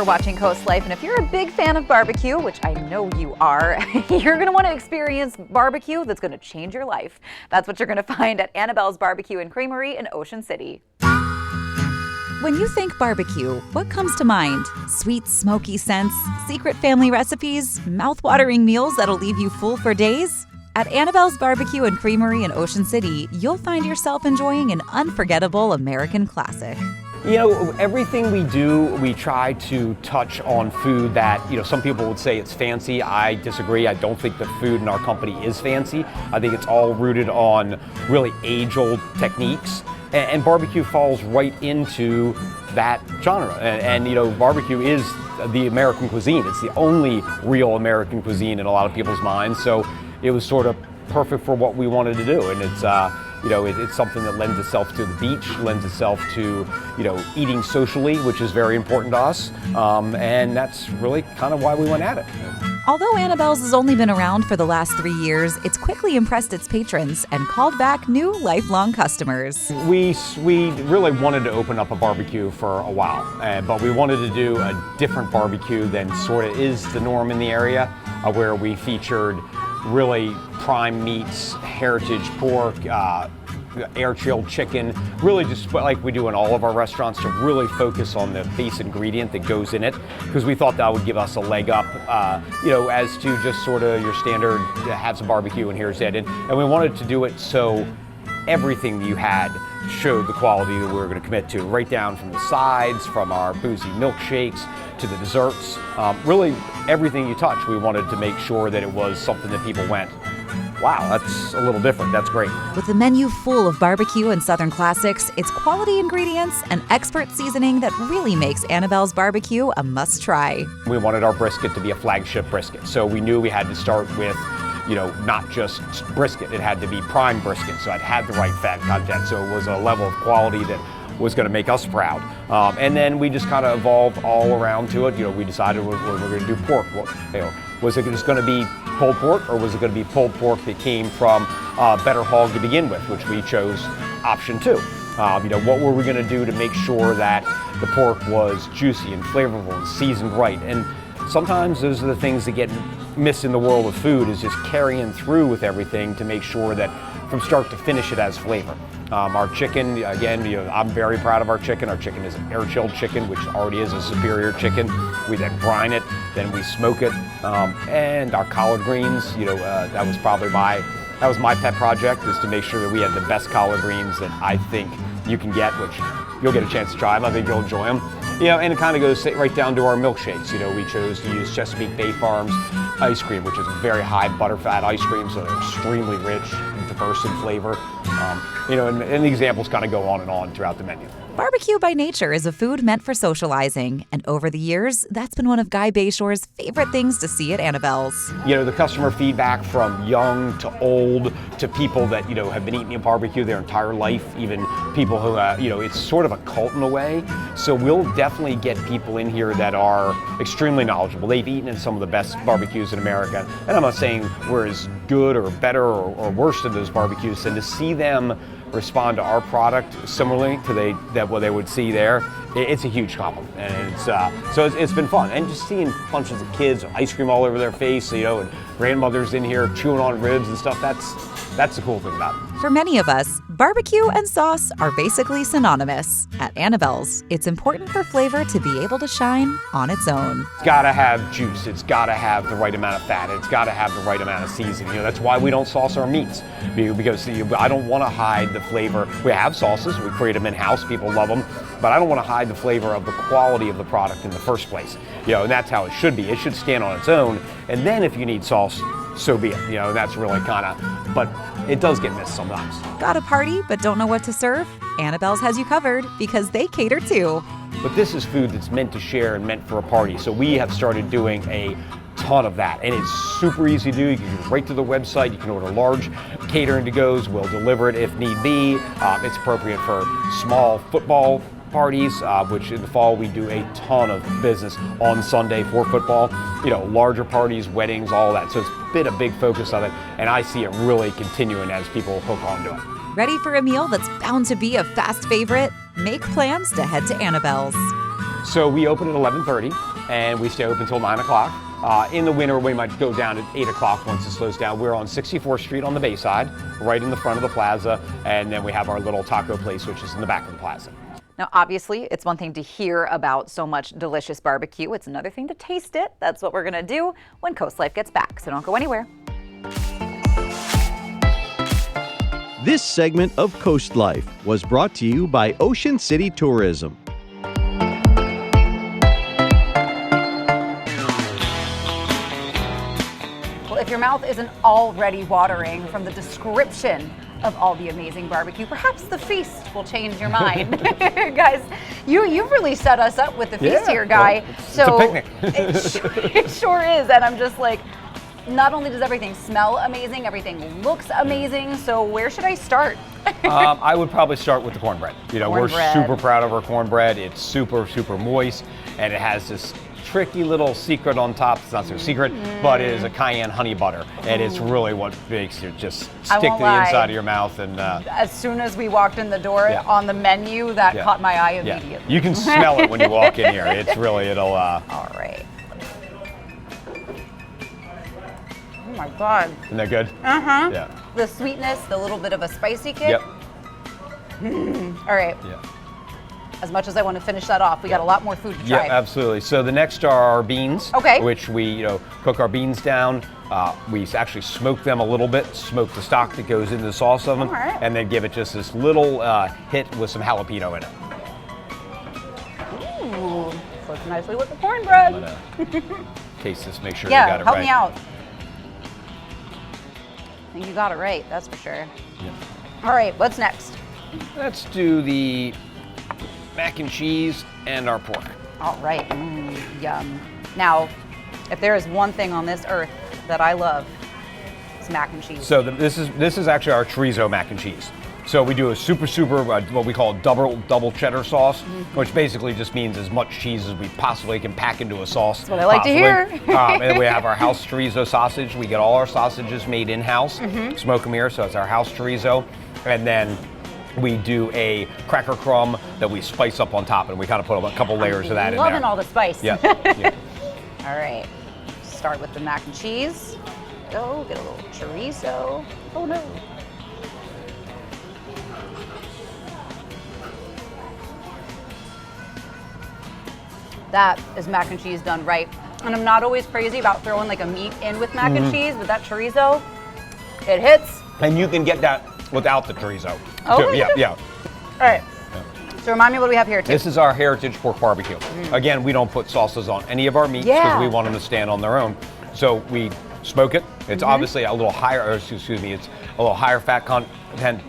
for watching Coast Life, and if you're a big fan of barbecue, which I know you are, you're going to want to experience barbecue that's going to change your life. That's what you're going to find at Annabelle's Barbecue and Creamery in Ocean City. When you think barbecue, what comes to mind? Sweet, smoky scents, secret family recipes, mouth-watering meals that'll leave you full for days? At Annabelle's Barbecue and Creamery in Ocean City, you'll find yourself enjoying an unforgettable American classic. You know, everything we do, we try to touch on food that, some people would say it's fancy. I disagree. I don't think the food in our company is fancy. I think it's all rooted on really age-old techniques. And barbecue falls right into that genre. And barbecue is the American cuisine. It's the only real American cuisine in a lot of people's minds. So it was sort of perfect for what we wanted to do. And it's something that lends itself to the beach, lends itself to, eating socially, which is very important to us. And that's really kind of why we went at it. Although Annabelle's has only been around for the last 3 years, it's quickly impressed its patrons and called back new lifelong customers. We really wanted to open up a barbecue for a while, but we wanted to do a different barbecue than sort of is the norm in the area, where we featured really prime meats, heritage pork, air-chilled chicken, really just like we do in all of our restaurants, to really focus on the base ingredient that goes in it, because we thought that would give us a leg up, as to just sort of your standard, have some barbecue and here's it. And we wanted to do it so everything you had showed the quality that we were going to commit to, right down from the sides, from our boozy milkshakes to the desserts. Really, everything you touch, we wanted to make sure that it was something that people went, wow, that's a little different, that's great. With a menu full of barbecue and Southern classics, it's quality ingredients and expert seasoning that really makes Annabelle's Barbecue a must-try. We wanted our brisket to be a flagship brisket, so we knew we had to start with not just brisket, it had to be prime brisket, so it had the right fat content, so it was a level of quality that was going to make us proud. And then we just kind of evolved all around to it. We decided we're going to do pork. Was it just going to be pulled pork, or was it going to be pulled pork that came from better hog to begin with, which we chose option 2. What were we going to do to make sure that the pork was juicy and flavorful and seasoned right? And sometimes those are the things that get missed in the world of food, is just carrying through with everything to make sure that from start to finish it has flavor. Our chicken, again, I'm very proud of our chicken. Our chicken is an air-chilled chicken, which already is a superior chicken. We then brine it, then we smoke it, and our collard greens. That was my pet project, is to make sure that we had the best collard greens that I think you can get, which you'll get a chance to try them. I think you'll enjoy them. And it kind of goes right down to our milkshakes. We chose to use Chesapeake Bay Farms ice cream, which is a very high butterfat ice cream, so they're extremely rich and diverse in flavor. And the examples kind of go on and on throughout the menu. Barbecue by nature is a food meant for socializing, and over the years, that's been one of Guy Bayshore's favorite things to see at Annabelle's. The customer feedback from young to old to people that, have been eating a barbecue their entire life, even people who, it's sort of a cult in a way. So we'll definitely get people in here that are extremely knowledgeable. They've eaten in some of the best barbecues in America. And I'm not saying we're as good or better or worse than those barbecues, and to see them respond to our product similarly to what they would see there, it's a huge compliment. And it's been fun. And just seeing bunches of kids with ice cream all over their face, and grandmothers in here chewing on ribs and stuff, that's the cool thing about it. For many of us, barbecue and sauce are basically synonymous. At Annabelle's, it's important for flavor to be able to shine on its own. It's got to have juice. It's got to have the right amount of fat. It's got to have the right amount of seasoning. That's why we don't sauce our meats, because I don't want to hide the flavor. We have sauces. We create them in-house. People love them. But I don't want to hide the flavor of the quality of the product in the first place. And that's how it should be. It should stand on its own. And then if you need sauce, so be it. That's really kind of, but it does get missed sometimes. Got a party but don't know what to serve? Annabelle's has you covered, because they cater too. But this is food that's meant to share and meant for a party. So we have started doing a ton of that, and it's super easy to do. You can go right to the website. You can order large catering to-goes. We'll deliver it if need be. It's appropriate for small football parties, which in the fall we do a ton of business on Sunday for football, larger parties, weddings, all that. So it's been a big focus of it, and I see it really continuing as people hook onto it. Ready for a meal that's bound to be a fast favorite? Make plans to head to Annabelle's. So we open at 11:30 and we stay open until 9 o'clock. In the winter, we might go down at 8 o'clock once it slows down. We're on 64th Street on the Bayside, right in the front of the plaza, and then we have our little taco place, which is in the back of the plaza. Now, obviously, it's one thing to hear about so much delicious barbecue. It's another thing to taste it. That's what we're going to do when CoastLife gets back, so don't go anywhere. This segment of CoastLife was brought to you by Ocean City Tourism. Well, if your mouth isn't already watering from the description of all the amazing barbecue, perhaps the feast will change your mind. Guys, you've really set us up with the feast here, Guy. Well, it's so a picnic. it sure is, and I'm just like, not only does everything smell amazing, everything looks amazing, so where should I start? I would probably start with the cornbread. You know, we're Cornbread. super proud of our cornbread. It's super, super moist, and it has this tricky little secret on top. It's not so secret, but it is a cayenne honey butter, and it's really what makes it just stick to the inside of your mouth. And as soon as we walked in the door, Yeah. on the menu, that Yeah. caught my eye yeah, immediately. you can smell it when you walk in here. It's really, it'll. All right. Oh my God. Isn't that good? Uh-huh. Yeah. The sweetness, the little bit of a spicy kick. Yep. All right. Yeah. As much as I want to finish that off, we got a lot more food to Yeah, try. absolutely. So the next are our beans, Okay. which we cook our beans down. We actually smoke them a little bit, smoke the stock that goes into the sauce of them, All right. and then give it just this little hit with some jalapeno in it. Ooh, fits nicely with the cornbread. I'm gonna taste this, make sure Yeah, you got it help right. me out. I think you got it right, that's for sure. Yeah. All right, what's next? Let's do the mac and cheese and our pork. All right, yum. Now, if there is one thing on this earth that I love, it's mac and cheese. So this is actually our chorizo mac and cheese. So we do a super what we call double cheddar sauce, which basically just means as much cheese as we possibly can pack into a sauce. That's what I like to hear. And then we have our house chorizo sausage. We get all our sausages made in-house, smoke them here, so it's our house chorizo. And then we do a cracker crumb that we spice up on top, and we kind of put a couple layers of that in there. Loving all the spice. Yeah, yeah. All right, start with the mac and cheese. Go, get a little chorizo. Oh no. That is mac and cheese done right. And I'm not always crazy about throwing like a meat in with mac and cheese, but that chorizo, it hits. And you can get that without the chorizo. Oh, too. Yeah, yeah. All right. So remind me what do we have here too. This is our heritage pork barbecue. Again, we don't put sauces on any of our meats because Yeah. we want them to stand on their own. So we smoke it. It's obviously a little higher, or excuse me, it's a little higher fat content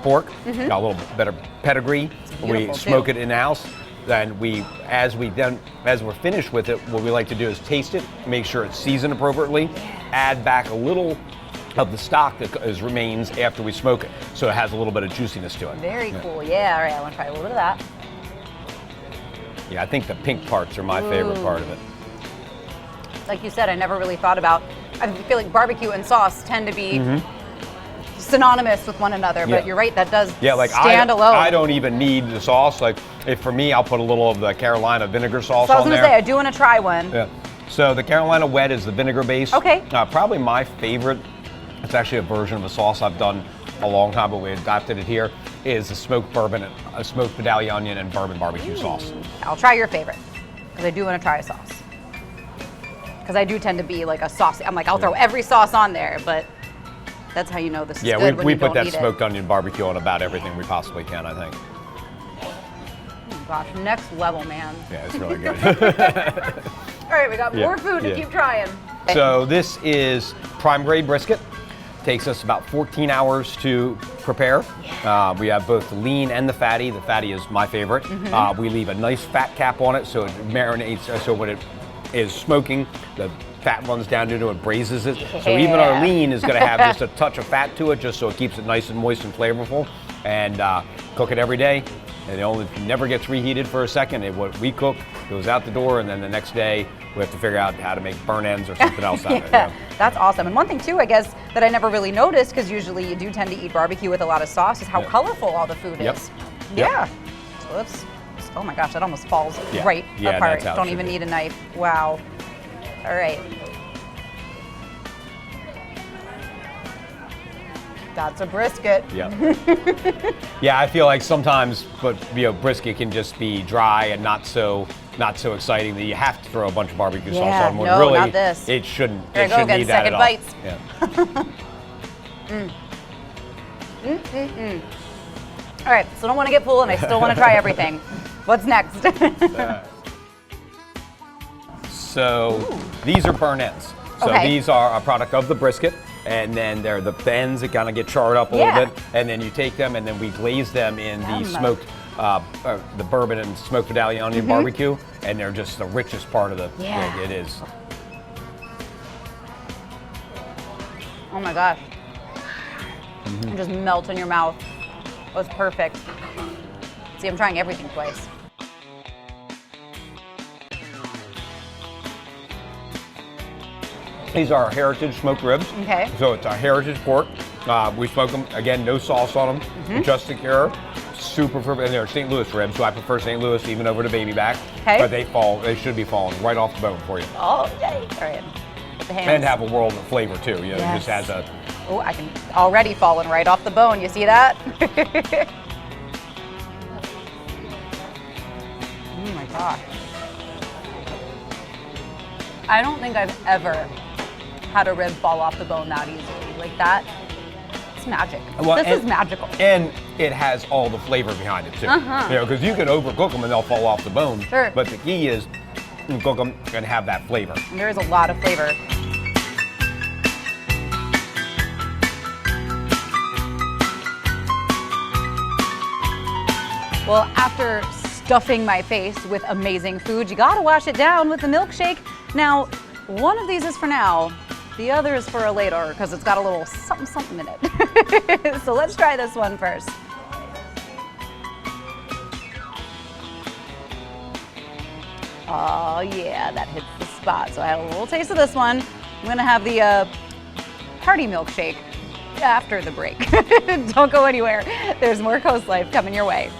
pork, got a little better pedigree. We beautiful, smoke too. it in-house. Then as we're finished with it, what we like to do is taste it, make sure it's seasoned appropriately, add back a little of the stock that remains after we smoke it, so it has a little bit of juiciness to it. Very cool. Yeah, all right, I want to try a little bit of that. Yeah, I think the pink parts are my favorite part of it. Like you said, I never really thought about, I feel like barbecue and sauce tend to be synonymous with one another, Yeah. but you're right, that does Yeah, stand alone. I don't even need the sauce. Like, if for me, I'll put a little of the Carolina vinegar sauce So I was on gonna there. say, I do want to try one. Yeah. So the Carolina Wet is the vinegar base. Okay. Probably my favorite. It's actually a version of a sauce I've done a long time, but we adapted it here. Is the smoked bourbon, a smoked medallion onion and bourbon barbecue sauce. I'll try your favorite, because I do want to try a sauce. Because I do tend to be like a sauce. I'm like, I'll throw every sauce on there, but that's how you know this is Yeah, good when we you put don't that need smoked onion barbecue on about everything we possibly can, I think. it. Oh gosh, next level, man. Yeah, it's really good. All right, we got Yeah, more food to yeah. keep trying. So this is prime grade brisket. Takes us about 14 hours to prepare. We have both the lean and the fatty. The fatty is my favorite. We leave a nice fat cap on it so it marinates, so when it is smoking, the fat runs down into it, braises it. So even our lean is gonna have just a touch of fat to it, just so it keeps it nice and moist and flavorful. And cook it every day. And it never gets reheated for a second. What we cook goes out the door, and then the next day we have to figure out how to make burn ends or something else out of it. Yeah, that's awesome. And one thing too, I guess, that I never really noticed, because usually you do tend to eat barbecue with a lot of sauce, is how colorful all the food Yep. is. Yep. Yeah. So let's Oh my gosh, that almost falls Yeah. right Yeah, apart. that's how it Don't should even be. need a knife. Wow. All right. That's a brisket. Yeah. Yeah, I feel like sometimes, but brisket can just be dry and not so exciting that you have to throw a bunch of barbecue sauce Yeah, on. When no, really, not this. it shouldn't. Here I It go shouldn't again, need that second at all. bites. Yeah. All right, so I don't want to get full and I still want to try everything. What's next? So these are burn ends. So Okay. these are a product of the brisket, and then they're the ends that kind of get charred up a little Yeah. bit, and then you take them and then we glaze them in the Yum. smoked, the bourbon and smoked medallion onion barbecue, and they're just the richest part of the Yeah. pig. It is. Oh my gosh. It just melts in your mouth. It was perfect. See, I'm trying everything twice. These are heritage smoked ribs. Okay. So it's a heritage pork. We smoke them, again, no sauce on them, just a cure. Super, and they're St. Louis ribs, so I prefer St. Louis even over the baby back. Okay. But they should be falling right off the bone for you. Oh, yay. All right. With the hands. And have a world of flavor too. You know, Yes. it just has a. Oh, I can already falling right off the bone. You see that? Oh my gosh. I don't think I've ever had a rib fall off the bone that easily. Like that, it's magic. Well, This is magical. And it has all the flavor behind it too. Uh-huh. You know, because you can overcook them and they'll fall off the bone. Sure. But the key is you cook them and have that flavor. And there is a lot of flavor. Well, after stuffing my face with amazing food, you gotta wash it down with the milkshake. Now, one of these is for now, the other is for a later because it's got a little something something in it. So let's try this one first. Oh yeah, that hits the spot. So I had a little taste of this one. I'm gonna have the party milkshake after the break. Don't go anywhere. There's more Coast Life coming your way.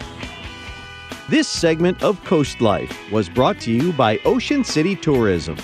This segment of Coast Life was brought to you by Ocean City Tourism.